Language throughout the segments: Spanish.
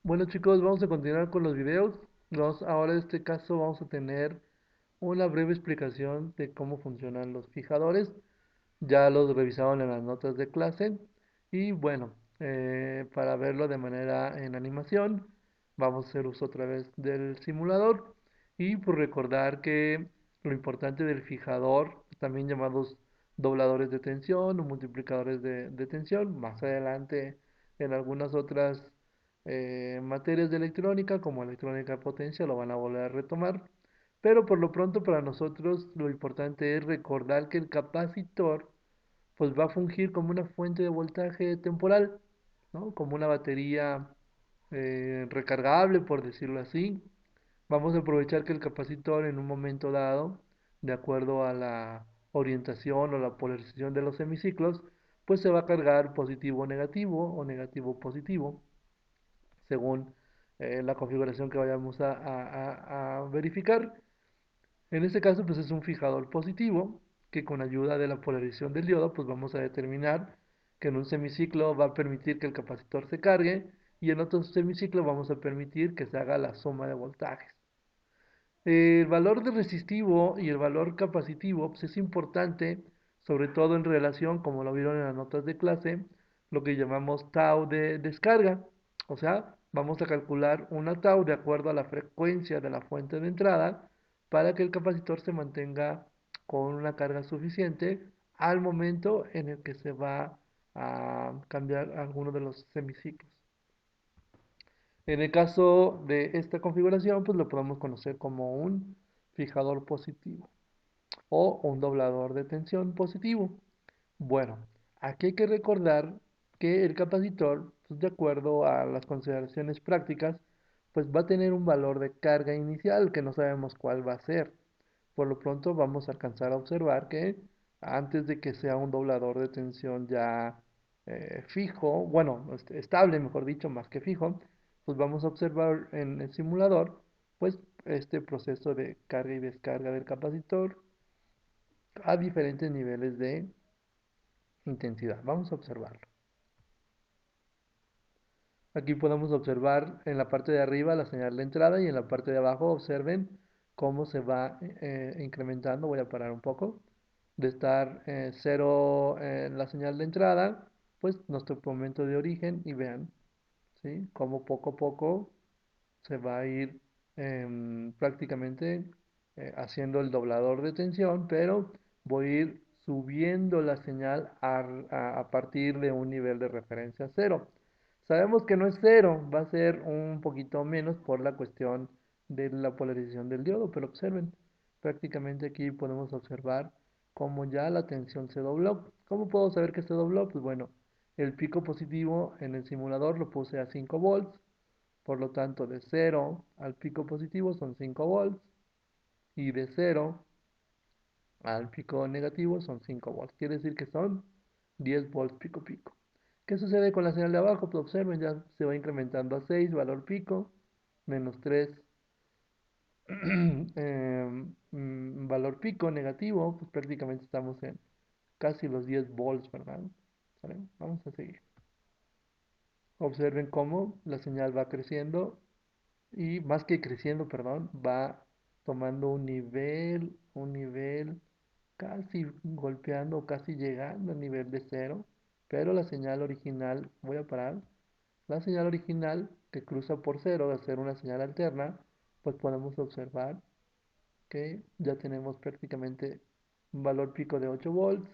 Bueno chicos, vamos a continuar con los videos. Ahora en este caso vamos a tener una breve explicación de cómo funcionan los fijadores. Ya los revisaron en las notas de clase. Y bueno, para verlo de manera en animación, vamos a hacer uso otra vez del simulador. Y por recordar que lo importante del fijador, también llamados dobladores de tensión o multiplicadores de tensión, más adelante en algunas otras materias de electrónica, como electrónica de potencia, lo van a volver a retomar. Pero por lo pronto para nosotros lo importante es recordar que el capacitor pues va a fungir como una fuente de voltaje temporal, ¿no? Como una batería recargable, por decirlo así. Vamos a aprovechar que el capacitor en un momento dado, de acuerdo a la orientación o la polarización de los semiciclos, pues se va a cargar positivo o negativo positivo según la configuración que vayamos a verificar. En este caso, pues es un fijador positivo que con ayuda de la polarización del diodo, pues vamos a determinar que en un semiciclo va a permitir que el capacitor se cargue y en otro semiciclo vamos a permitir que se haga la suma de voltajes. El valor de resistivo y el valor capacitivo pues es importante, sobre todo en relación, como lo vieron en las notas de clase, lo que llamamos tau de descarga. O sea, vamos a calcular una tau de acuerdo a la frecuencia de la fuente de entrada para que el capacitor se mantenga con una carga suficiente al momento en el que se va a cambiar alguno de los semiciclos. En el caso de esta configuración, pues lo podemos conocer como un fijador positivo o un doblador de tensión positivo. Bueno, aquí hay que recordar que el capacitor, pues de acuerdo a las consideraciones prácticas, pues va a tener un valor de carga inicial que no sabemos cuál va a ser. Por lo pronto vamos a alcanzar a observar que antes de que sea un doblador de tensión ya fijo, bueno, estable mejor dicho, más que fijo, pues vamos a observar en el simulador pues este proceso de carga y descarga del capacitor a diferentes niveles de intensidad. Vamos a observarlo. Aquí podemos observar en la parte de arriba la señal de entrada y en la parte de abajo observen cómo se va incrementando. Voy a parar un poco. De estar 0 la señal de entrada, pues nuestro momento de origen y vean, ¿sí? Cómo poco a poco se va a ir prácticamente haciendo el doblador de tensión, pero voy a ir subiendo la señal a partir de un nivel de referencia cero. Sabemos que no es cero, va a ser un poquito menos por la cuestión de la polarización del diodo, pero observen, prácticamente aquí podemos observar cómo ya la tensión se dobló. ¿Cómo puedo saber que se dobló? Pues bueno, el pico positivo en el simulador lo puse a 5 volts, por lo tanto, de 0 al pico positivo son 5 volts y de 0 al pico negativo son 5 volts. Quiere decir que son 10 volts pico pico. ¿Qué sucede con la señal de abajo? Pues observen, ya se va incrementando a 6 valor pico, menos 3 valor pico negativo, pues prácticamente estamos en casi los 10 volts, ¿verdad? ¿Sale? Vamos a seguir. Observen cómo la señal va creciendo y más que creciendo, perdón, va tomando un nivel casi golpeando, casi llegando al nivel de cero, pero la señal original, voy a parar, la señal original que cruza por cero, de ser una señal alterna, pues podemos observar que ya tenemos prácticamente un valor pico de 8 volts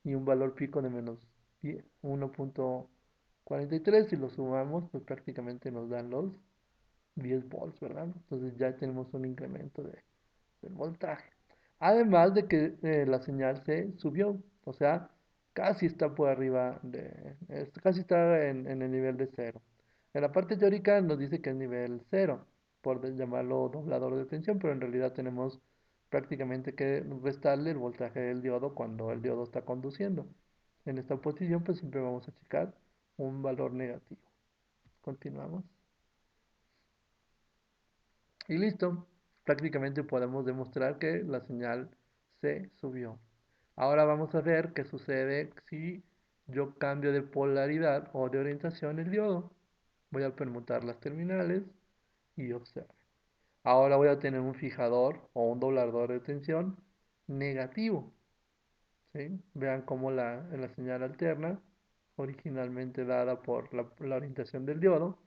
y un valor pico de menos 1.43, si lo sumamos, pues prácticamente nos dan los 10 volts, ¿verdad? Entonces ya tenemos un incremento del voltaje. Además de que la señal se subió, o sea, casi está por arriba casi está en el nivel de cero. En la parte teórica nos dice que es nivel cero, por llamarlo doblador de tensión, pero en realidad tenemos prácticamente que restarle el voltaje del diodo cuando el diodo está conduciendo. En esta posición, pues siempre vamos a checar un valor negativo. Continuamos. Y listo, prácticamente podemos demostrar que la señal se subió. Ahora vamos a ver qué sucede si yo cambio de polaridad o de orientación el diodo. Voy a permutar las terminales y observe. Ahora voy a tener un fijador o un doblador de tensión negativo. ¿Sí? Vean cómo la señal alterna, originalmente dada por la orientación del diodo,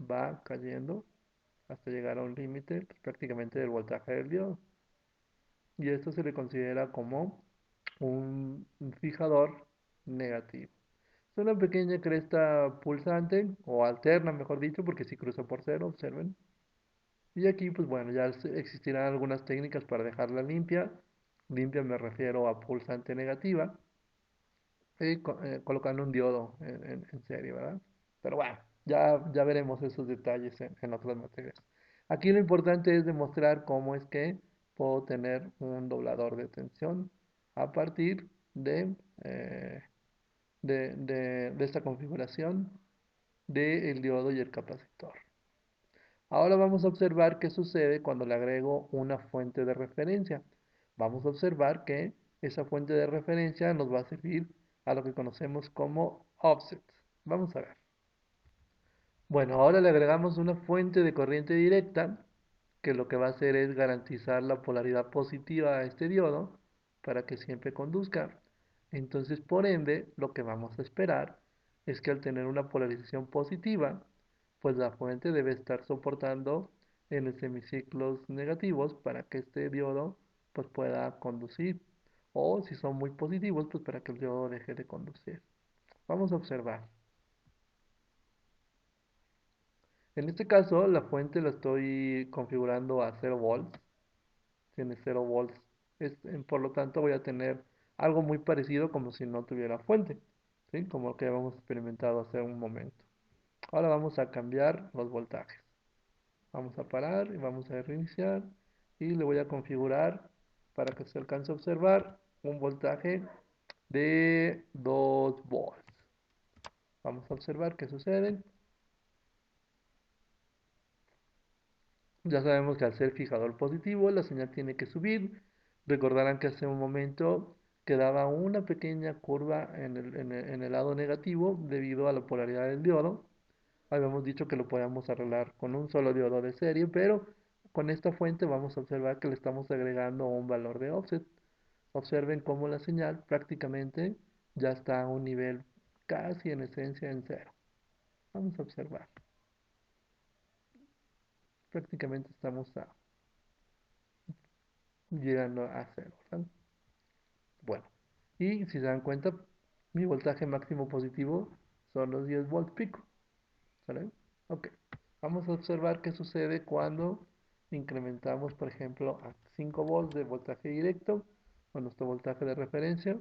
va cayendo hasta llegar a un límite pues, prácticamente del voltaje del diodo. Y esto se le considera como un fijador negativo. Es una pequeña cresta pulsante, o alterna, mejor dicho, porque si cruza por cero, observen. Y aquí, pues bueno, ya existirán algunas técnicas para dejarla limpia. Limpia me refiero a pulsante negativa, y colocando un diodo en serie, ¿verdad? Pero bueno, ya veremos esos detalles en otras materias. Aquí lo importante es demostrar cómo es que puedo tener un doblador de tensión a partir eh, de esta configuración del diodo y el capacitor. Ahora vamos a observar qué sucede cuando le agrego una fuente de referencia. Vamos a observar que esa fuente de referencia nos va a servir a lo que conocemos como offset. Vamos a ver. Bueno, ahora le agregamos una fuente de corriente directa que lo que va a hacer es garantizar la polaridad positiva a este diodo para que siempre conduzca. Entonces, por ende, lo que vamos a esperar es que al tener una polarización positiva, pues la fuente debe estar soportando en los semiciclos negativos para que este diodo pues pueda conducir. O si son muy positivos, pues para que el diodo deje de conducir. Vamos a observar. En este caso, la fuente la estoy configurando a 0 volts. Tiene 0 volts. Por lo tanto, voy a tener algo muy parecido como si no tuviera fuente. ¿Sí? Como lo que habíamos experimentado hace un momento. Ahora vamos a cambiar los voltajes. Vamos a parar y vamos a reiniciar. Y le voy a configurar para que se alcance a observar un voltaje de 2 volts. Vamos a observar qué sucede. Ya sabemos que al ser fijador positivo, la señal tiene que subir. Recordarán que hace un momento quedaba una pequeña curva en el lado negativo debido a la polaridad del diodo. Habíamos dicho que lo podíamos arreglar con un solo diodo de serie, pero con esta fuente vamos a observar que le estamos agregando un valor de offset. Observen cómo la señal prácticamente ya está a un nivel casi en esencia en cero. Vamos a observar. Prácticamente estamos llegando a cero, ¿verdad? Bueno, y si se dan cuenta, mi voltaje máximo positivo son los 10 volts pico. ¿Sale? Ok. Vamos a observar qué sucede cuando incrementamos, por ejemplo, a 5 volts de voltaje directo con nuestro voltaje de referencia.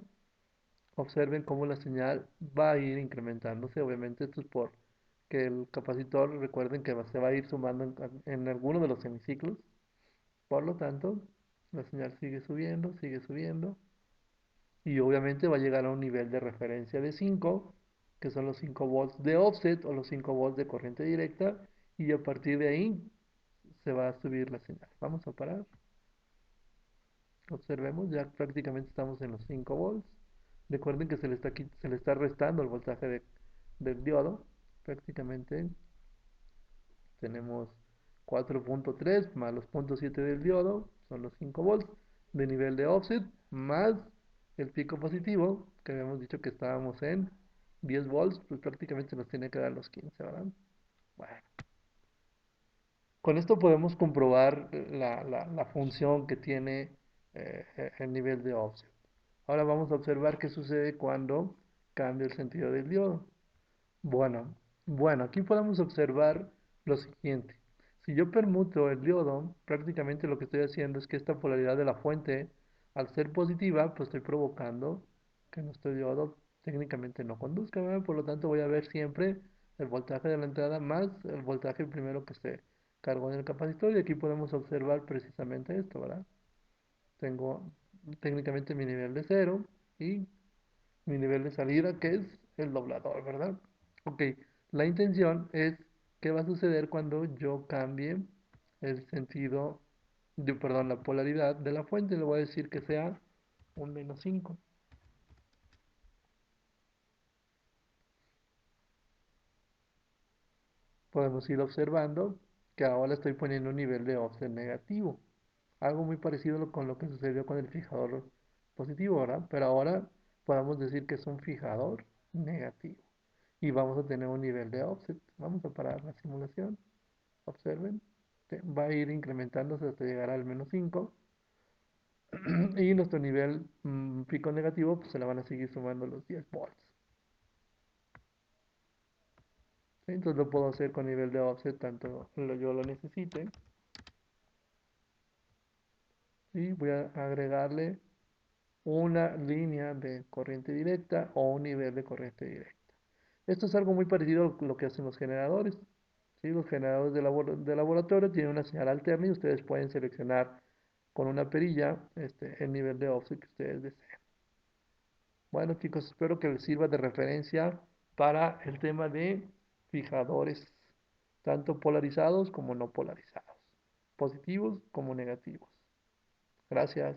Observen cómo la señal va a ir incrementándose. Obviamente esto es por que el capacitor, recuerden que se va a ir sumando en alguno de los semiciclos. Por lo tanto, la señal sigue subiendo y obviamente va a llegar a un nivel de referencia de 5, que son los 5 volts de offset o los 5 volts de corriente directa, y a partir de ahí se va a subir la señal. Vamos a parar. Observemos, ya prácticamente estamos en los 5 volts. Recuerden que se le está restando el voltaje del diodo. Prácticamente tenemos 4.3 más los 0.7 del diodo, son los 5 volts de nivel de offset, más el pico positivo, que habíamos dicho que estábamos en 10 volts, pues prácticamente nos tiene que dar los 15, ¿verdad? Bueno, con esto podemos comprobar la función que tiene el nivel de offset. Ahora vamos a observar qué sucede cuando cambia el sentido del diodo. Bueno, bueno, aquí podemos observar lo siguiente. Si yo permuto el diodo, prácticamente lo que estoy haciendo es que esta polaridad de la fuente, al ser positiva, pues estoy provocando que nuestro diodo técnicamente no conduzca, ¿verdad? Por lo tanto voy a ver siempre el voltaje de la entrada más el voltaje primero que se cargó en el capacitor y aquí podemos observar precisamente esto, ¿verdad? Tengo técnicamente mi nivel de cero y mi nivel de salida, que es el doblador, ¿verdad? Ok, la intención es qué va a suceder cuando yo cambie el sentido, perdón, la polaridad de la fuente. Le voy a decir que sea un -5. podemos ir observando que ahora estoy poniendo un nivel de offset negativo. Algo muy parecido con lo que sucedió con el fijador positivo, ¿verdad? Pero ahora podemos decir que es un fijador negativo. Y vamos a tener un nivel de offset. Vamos a parar la simulación. Observen. Va a ir incrementándose hasta llegar al -5. Y nuestro nivel pico negativo, pues se le van a seguir sumando los 10 volts. ¿Sí? Entonces lo puedo hacer con nivel de offset tanto yo lo necesite. Y voy a agregarle una línea de corriente directa o un nivel de corriente directa. Esto es algo muy parecido a lo que hacen los generadores. ¿Sí? Los generadores de laboratorio tienen una señal alterna y ustedes pueden seleccionar con una perilla el nivel de offset que ustedes deseen. Bueno chicos, espero que les sirva de referencia para el tema de fijadores, tanto polarizados como no polarizados, positivos como negativos. Gracias.